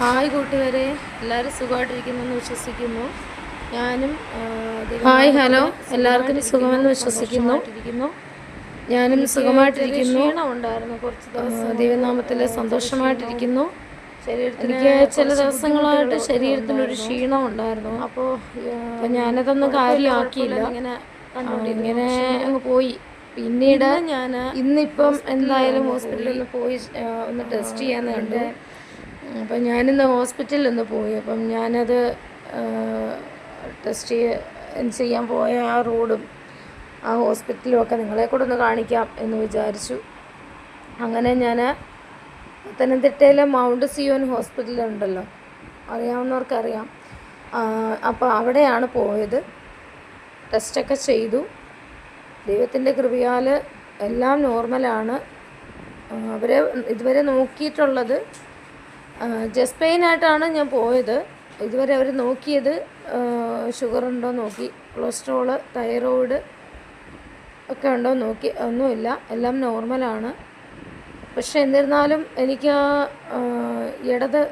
Hi കൂട്ടുകാരെ, എല്ലാവരും സുഖമായിട്ടിരിക്കുന്നെന്ന് വിശ്വസിക്കുന്നു. ഞാനും ഹായ് ഹലോ, എല്ലാവർക്കും സുഖമെന്ന് വിശ്വസിക്കുന്നു. ഞാനും സുഖമായിട്ടിരിക്കുന്നു. ഉണ്ടായിരുന്നു കുറച്ച് ദിവസം ദൈവനാമത്തിൽ സന്തോഷമായിട്ടിരിക്കുന്നു. എനിക്ക് ചില ദിവസങ്ങളായിട്ട് ശരീരത്തിനൊരു ക്ഷീണം ഉണ്ടായിരുന്നു. അപ്പോൾ ഞാനതൊന്നും കാര്യമാക്കിയില്ല, ഇങ്ങനെ അങ്ങ് പോയി. പിന്നീട് ഇന്നിപ്പം എന്തായാലും ഹോസ്പിറ്റലിൽ ഒന്ന് പോയി ഒന്ന് ടെസ്റ്റ് ചെയ്യാമെന്ന് കണ്ടു. അപ്പം ഞാനിന്ന് ഹോസ്പിറ്റലിൽ ഒന്ന് പോയി. അപ്പം ഞാനത് ടെസ്റ്റ് ചെയ്യാൻ പോയ ആ റോഡും ആ ഹോസ്പിറ്റലും ഒക്കെ നിങ്ങളെ കൂടെ ഒന്ന് കാണിക്കാം എന്ന് വിചാരിച്ചു. അങ്ങനെ ഞാൻ പത്തനംതിട്ടയിലെ മൗണ്ട് സിയോൻ ഹോസ്പിറ്റലുണ്ടല്ലോ, അറിയാവുന്നവർക്കറിയാം. അപ്പോൾ അവിടെയാണ് പോയത്. ടെസ്റ്റൊക്കെ ചെയ്തു. ദൈവത്തിൻ്റെ കൃപയാൽ എല്ലാം നോർമലാണ്. അവരെ ഇതുവരെ നോക്കിയിട്ടുള്ളത് ചെസ്റ്റ് പെയിനായിട്ടാണ് ഞാൻ പോയത്. ഇതുവരെ അവർ നോക്കിയത് ഷുഗർ ഉണ്ടോ നോക്കി, കൊളസ്ട്രോള്, തൈറോയിഡ് ഒക്കെ ഉണ്ടോ നോക്കി. ഒന്നുമില്ല, എല്ലാം നോർമലാണ്. പക്ഷെ എന്നിരുന്നാലും എനിക്ക് ഇടത്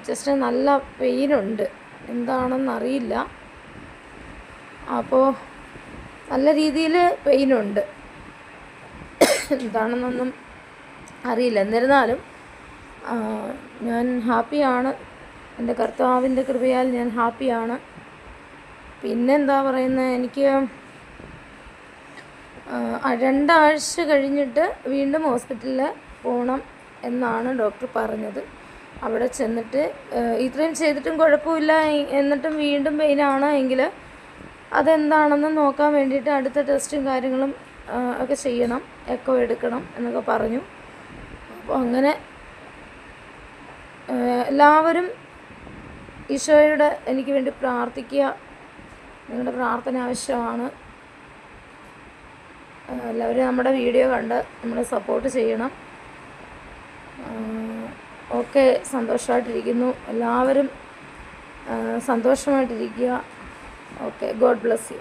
ചെസ്റ്റിന് നല്ല പെയിനുണ്ട്. എന്താണെന്നറിയില്ല. അപ്പോൾ നല്ല രീതിയിൽ പെയിനുണ്ട്. എന്താണെന്നൊന്നും അറിയില്ല. എന്നിരുന്നാലും ഞാൻ ഹാപ്പിയാണ്. എൻ്റെ കർത്താവിൻ്റെ കൃപയാൽ ഞാൻ ഹാപ്പിയാണ്. പിന്നെന്താ പറയുന്നത്, എനിക്ക് 2 ആഴ്ച കഴിഞ്ഞിട്ട് വീണ്ടും ഹോസ്പിറ്റലിൽ പോകണം എന്നാണ് ഡോക്ടർ പറഞ്ഞത്. അവിടെ ചെന്നിട്ട് ഇത്രയും ചെയ്തിട്ടും കുഴപ്പമില്ല, എന്നിട്ടും വീണ്ടും പെയിനാണ് എങ്കിൽ അതെന്താണെന്ന് നോക്കാൻ വേണ്ടിയിട്ട് അടുത്ത ടെസ്റ്റും കാര്യങ്ങളും ഒക്കെ ചെയ്യണം, എക്കോ എടുക്കണം എന്നൊക്കെ പറഞ്ഞു. അപ്പോൾ അങ്ങനെ എല്ലാവരും ഈശോയോട് എനിക്ക് വേണ്ടി പ്രാർത്ഥിക്കുക. നിങ്ങളുടെ പ്രാർത്ഥന ആവശ്യമാണ്. എല്ലാവരും നമ്മുടെ വീഡിയോ കണ്ട് നമ്മളെ സപ്പോർട്ട് ചെയ്യണം. ഓക്കെ, സന്തോഷമായിട്ടിരിക്കുന്നു. എല്ലാവരും സന്തോഷമായിട്ടിരിക്കുക. Okay, God bless U.